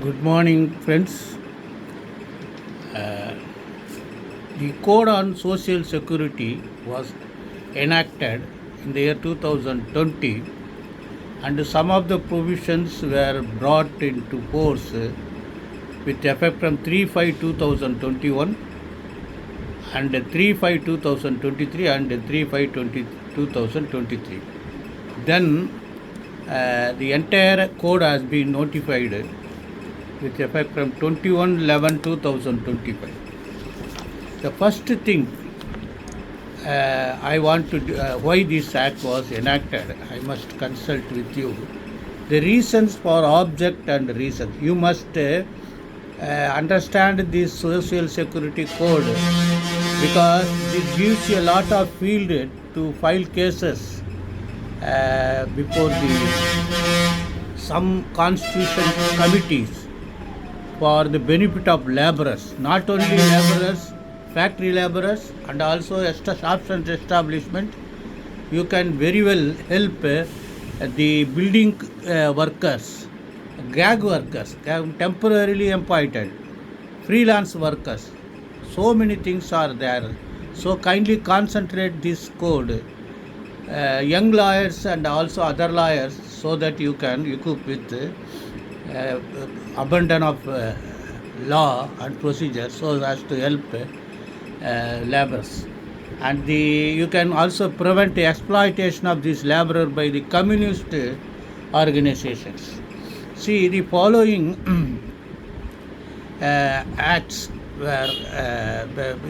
Good morning, friends. Uh, the Code on Social Security was enacted in the year 2020, and some of the provisions were brought into force with effect from 3/5/2021 and 3/5/2023 and 3/5/2023. Then the entire code has been notified with effect from 21/11/2025. The first thing I want to why this act was enacted, I must consult with you the reasons for object and reasons. You must understand this social security code because it gives you a lot of field to file cases before some constitution committees for the benefit of laborers, not only laborers, factory laborers, and also substance establishment. You can very well help the building workers, gag workers, temporarily employed, freelance workers. So many things are there. So kindly concentrate this code, young lawyers and also other lawyers, so that you can equip with abundance of law and procedure so as to help laborers. And you can also prevent the exploitation of this laborer by the communist organizations. See, the following acts were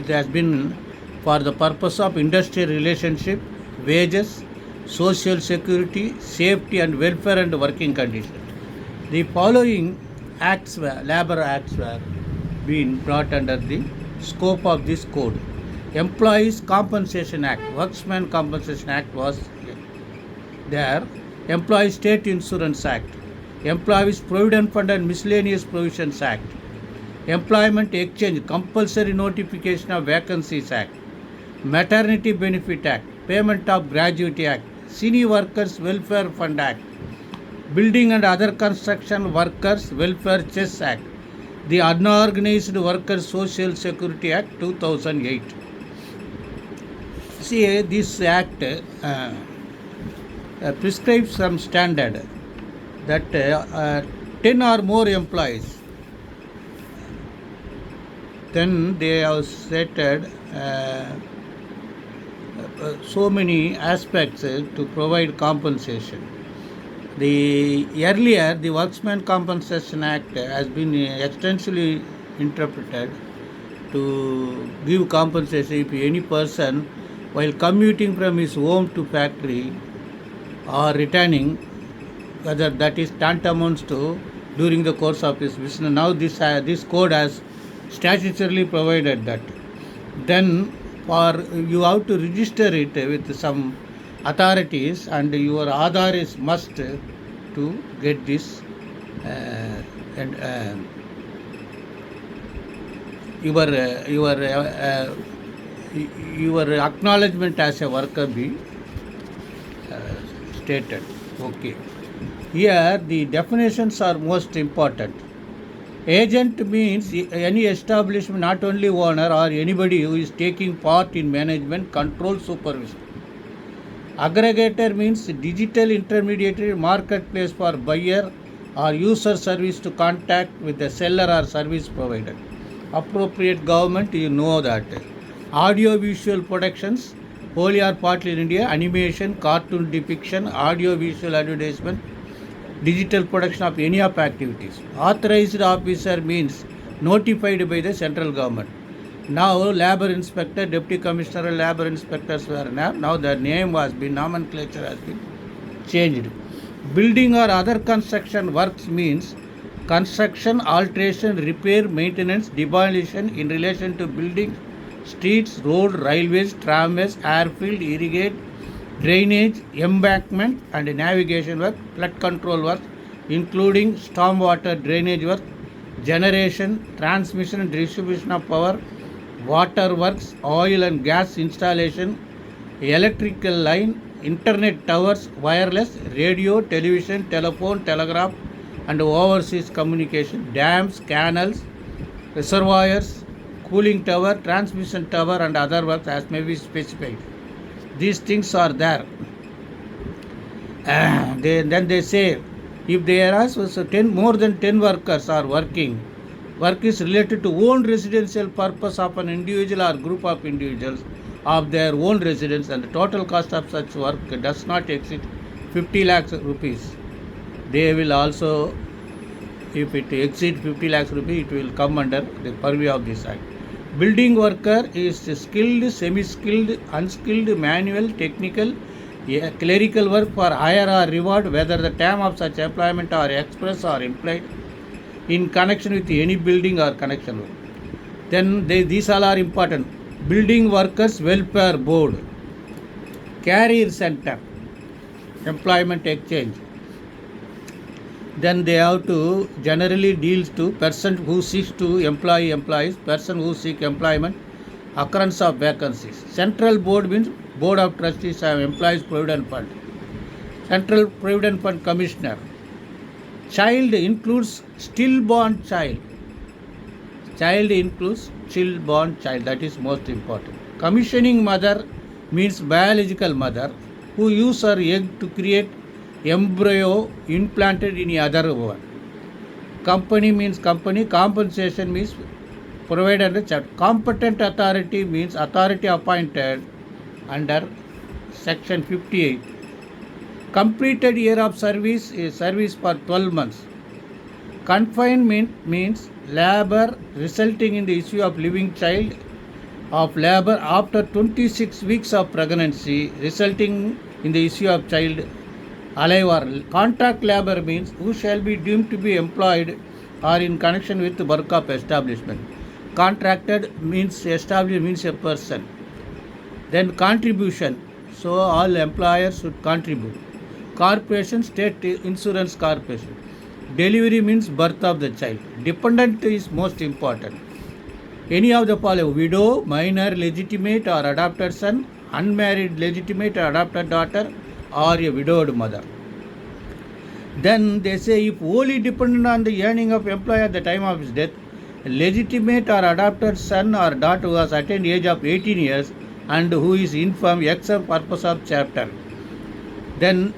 it has been for the purpose of industrial relationship, wages, social security, safety and welfare and working conditions. The following acts labor acts were being brought under the scope of this code. Employees Compensation Act, Workmen Compensation Act was there. Employees State Insurance Act, Employees Provident Fund and Miscellaneous Provisions Act, Employment Exchange, Compulsory Notification of Vacancies Act, Maternity Benefit Act, Payment of Gratuity Act, Senior Workers Welfare Fund Act, Building and Other Construction Workers Welfare Chess Act, the Unorganized Workers Social Security Act 2008. See, this act prescribes some standard that 10 or more employees, then they have stated so many aspects to provide compensation. The earlier, the Workmen Compensation Act has been extensively interpreted to give compensation if any person, while commuting from his home to factory or returning, whether that is tantamount to during the course of his business. Now this code has statutorily provided that. Then you have to register it with some authorities, and your Aadhaar is must to get this your acknowledgement as a worker be stated. Okay. Here the definitions are most important. Agent means any establishment, not only owner or anybody who is taking part in management, control, supervision. Aggregator means digital intermediary, marketplace for buyer or user service to contact with the seller or service provider. Appropriate government, you know that. Audio visual productions, wholly or partly in India, animation, cartoon depiction, audio visual advertisement, digital production of any of activities. Authorized officer means notified by the central government. Now labor inspector, deputy commissioner, labor inspectors were now their name has been, nomenclature has been changed. Building or other construction works means construction, alteration, repair, maintenance, demolition in relation to buildings, streets, road, railways, tramways, airfield, irrigate, drainage, embankment and navigation work, flood control work, including stormwater drainage work, generation, transmission and distribution of power, water works, oil and gas installation, electrical line, internet towers, wireless, radio, television, telephone, telegraph, and overseas communication, dams, canals, reservoirs, cooling tower, transmission tower, and other works as may be specified. These things are there. Then they say, if there are more than 10 workers are working, work is related to own residential purpose of an individual or group of individuals of their own residence, and the total cost of such work does not exceed 50 lakhs rupees. They will also, if it exceeds 50 lakhs rupees, it will come under the purview of this act. Building worker is skilled, semi-skilled, unskilled, manual, technical, clerical work for hire or reward, whether the term of such employment are express or implied in connection with any building or connection work. Then these all are important. Building Workers Welfare Board, Career Center, Employment Exchange. Then they have to generally deals to person who seeks to employ employees, person who seek employment, occurrence of vacancies. Central Board means Board of Trustees of Employees Provident Fund. Central Provident Fund Commissioner. Child includes stillborn child. Child includes stillborn child. That is most important. Commissioning mother means biological mother who use her egg to create embryo implanted in other one. Company means company. Compensation means provided under chapter. Competent authority means authority appointed under section 58. Completed year of service is service for 12 months. Confinement means labor resulting in the issue of living child of labor after 26 weeks of pregnancy resulting in the issue of child alive or contract labor means who shall be deemed to be employed or in connection with the work of establishment. Contracted means established means a person. Then contribution, so all employers should contribute. Corporation, state insurance corporation. Delivery means birth of the child. Dependent is most important. Any of the following: widow, minor, legitimate or adopted son, unmarried, legitimate or adopted daughter, or a widowed mother. Then they say if wholly dependent on the earning of employee at the time of his death, legitimate or adopted son or daughter who has attained age of 18 years and who is infirm except purpose of chapter. Then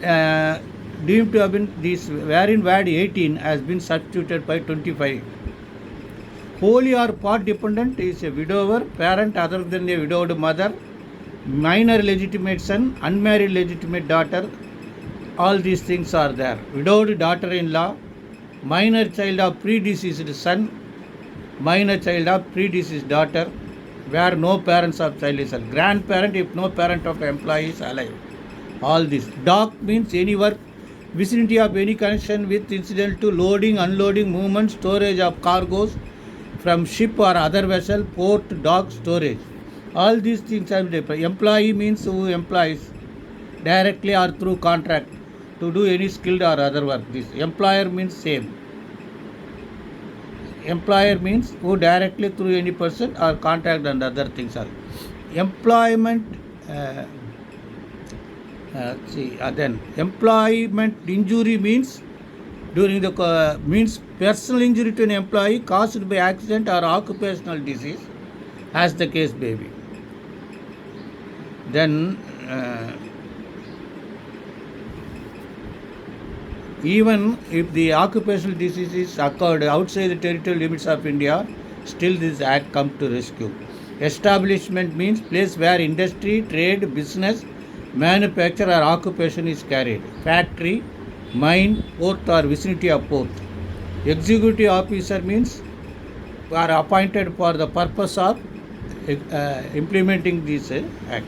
deemed to have been this wherein word 18 has been substituted by 25. Wholly or part dependent is a widower, parent other than a widowed mother, minor legitimate son, unmarried legitimate daughter. All these things are there. Widowed daughter-in-law, minor child of predeceased son, minor child of predeceased daughter, where no parents of child is alive. Grandparent if no parent of employee is alive. All this. Dock means any work, vicinity of any connection with incidental to loading, unloading, movement, storage of cargoes from ship or other vessel, port, dock, storage. All these things are different. Employee means who employs directly or through contract to do any skilled or other work. This employer means same. Employer means who directly through any person or contract and other things are. Employment then employment injury means during the means personal injury to an employee caused by accident or occupational disease, as the case may be. Then even if the occupational disease is occurred outside the territorial limits of India, still this act comes to rescue. Establishment means place where industry, trade, business, manufacture or occupation is carried. Factory, mine, port or vicinity of port. Executive officer means are appointed for the purpose of implementing this act.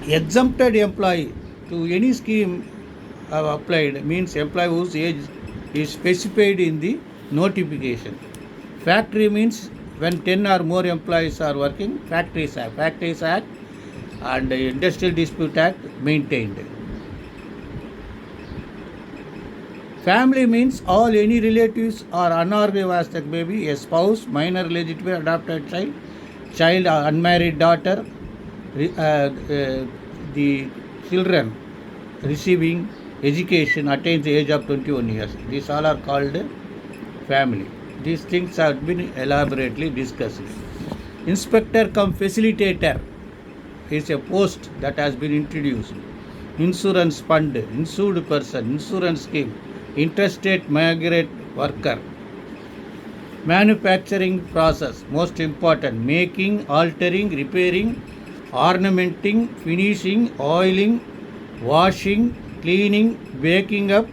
Exempted employee to any scheme applied means employee whose age is specified in the notification. Factory means when 10 or more employees are working, Factories Act and Industrial Dispute Act maintained. Family means all any relatives or unorganized that may be a spouse, minor legitimate adopted child, child or unmarried daughter, the children receiving education attains the age of 21 years. These all are called family. These things have been elaborately discussed. Inspector cum facilitator is a post that has been introduced. Insurance fund, insured person, insurance scheme, interstate migrant worker. Manufacturing process, most important, making, altering, repairing, ornamenting, finishing, oiling, washing, cleaning, baking up,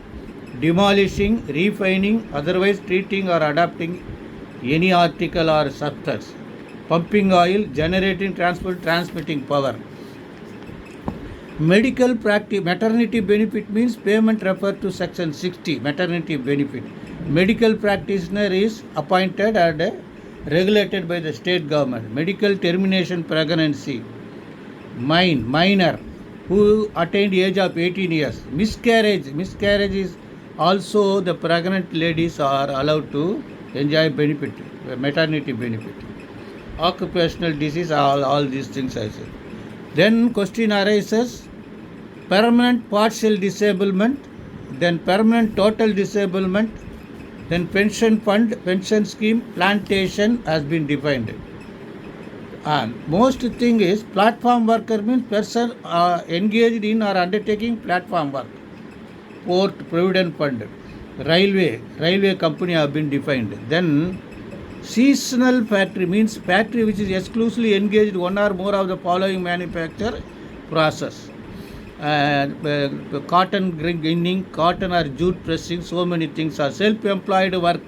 demolishing, refining, otherwise treating or adapting any article or substance. Pumping oil, generating, transmitting power. Medical practice, maternity benefit means payment referred to section 60, maternity benefit. Medical practitioner is appointed and regulated by the state government. Medical termination pregnancy, minor who attained age of 18 years. Miscarriage is also the pregnant ladies are allowed to enjoy benefit, maternity benefit. Occupational disease, all these things I said. Then question arises, permanent partial disablement, then permanent total disablement, then pension fund, pension scheme, plantation has been defined. And most thing is platform worker means person engaged in or undertaking platform work. Port, provident fund, railway company have been defined. Then seasonal factory means factory which is exclusively engaged one or more of the following manufacture process. Cotton ginning, cotton or jute pressing, so many things are self-employed work,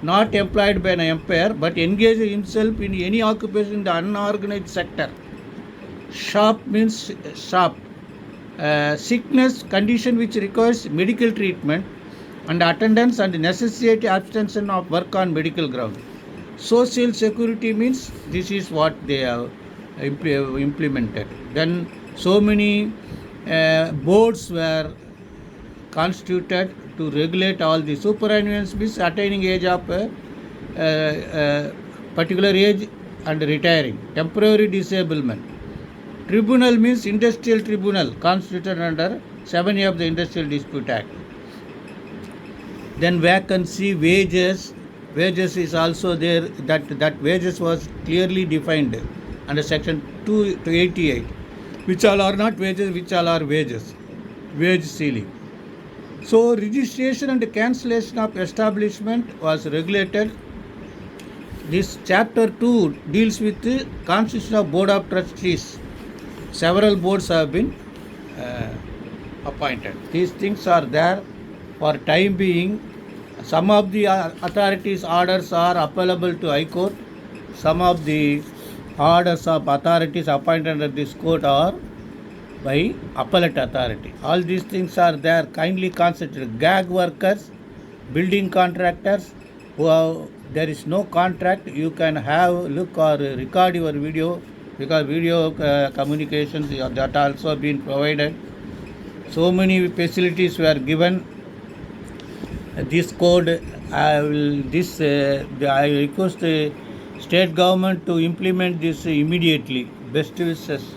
not employed by an employer but engaged himself in any occupation in the unorganized sector. Shop means shop. Sickness, condition which requires medical treatment and attendance and necessity abstention of work on medical ground. Social security means this is what they have implemented. Then so many boards were constituted to regulate all the superannuance means attaining age of particular age and retiring. Temporary disablement. Tribunal means industrial tribunal constituted under 7A of the Industrial Dispute Act. Then vacancy, wages is also there, that wages was clearly defined under section 288. Which all are not wages, which all are wages. Wage ceiling. So registration and cancellation of establishment was regulated. This chapter 2 deals with the constitution of board of trustees. Several boards have been appointed. These things are there for time being. Some of the authorities' orders are applicable to High Court. Some of the orders of authorities appointed under this court are by appellate authority. All these things are there. Kindly consider gag workers, building contractors who have, there is no contract, you can have look or record your video because video communications that also been provided. So many facilities were given. This code, I request the state government to implement this immediately. Best wishes.